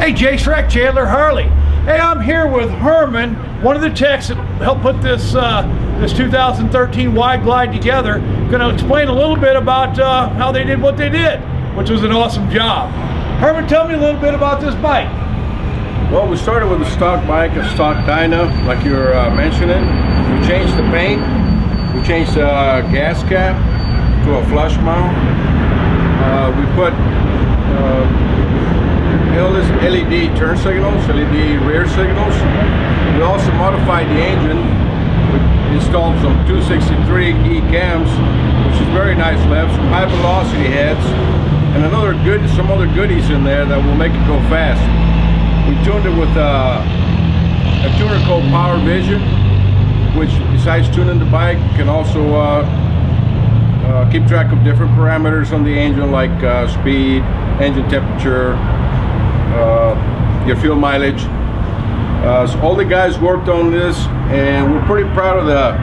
Hey, Jay Shrek, Chandler, Harley. Hey, I'm here with Herman, one of the techs that helped put this this 2013 Wide Glide together. Going to explain a little bit about how they did what they did, which was an awesome job. Herman, tell me a little bit about this bike. Well, we started with a stock bike, a stock dyno, like you were mentioning. We changed the paint. We changed the gas cap to a flush mount. We put LED turn signals, LED rear signals. We also modified the engine. We installed some 263E cams, which is very nice left, some high velocity heads, and some other goodies in there that will make it go fast. We tuned it with a tuner called Power Vision, which besides tuning the bike can also keep track of different parameters on the engine, like speed, engine temperature, your fuel mileage. So all the guys worked on this, and we're pretty proud of the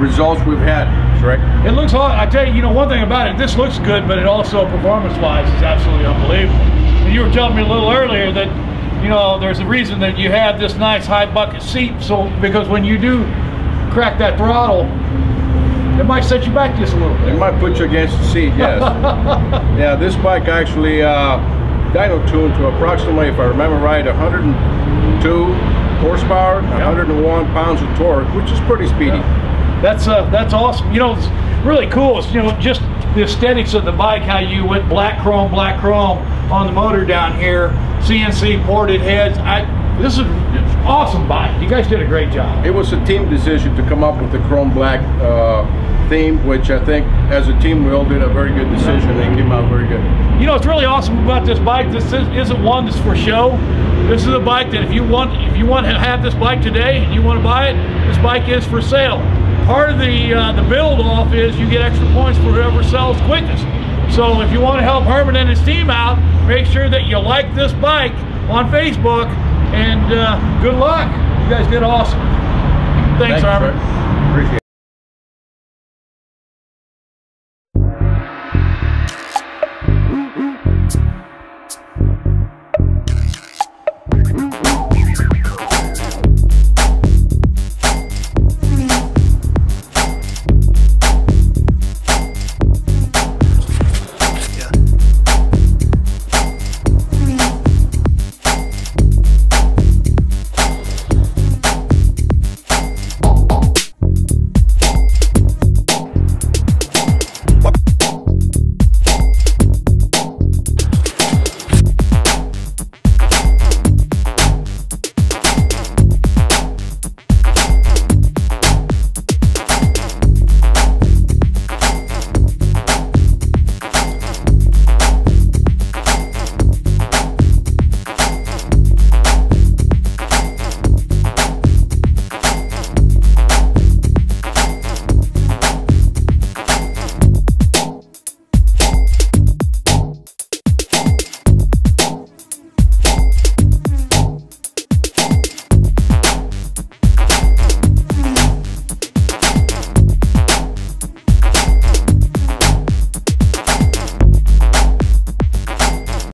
results we've had. Correct? It looks hard. I tell you, one thing about it, this looks good, but it also, performance-wise, is absolutely unbelievable. And you were telling me a little earlier that, there's a reason that you have this nice high bucket seat, because when you do crack that throttle, it might set you back just a little bit. It might put you against the seat, yes. Yeah, this bike actually dyno tuned to approximately, if I remember right, 102 horsepower, 101 pounds of torque, which is pretty speedy. That's awesome. It's really cool. It's, just the aesthetics of the bike, how you went black chrome on the motor down here, CNC ported heads. This is an awesome bike. You guys did a great job. It was a team decision to come up with the chrome black theme, which I think as a team we all did a very good decision, and it came out very good. It's really awesome about this bike. This isn't one that's for show. This is a bike that if you want to have this bike today and you want to buy it, this bike is for sale. Part of the build off is you get extra points for whoever sells quickest. So if you want to help Herman and his team out, make sure that you like this bike on Facebook, and good luck. You guys did awesome. Thanks, Herman.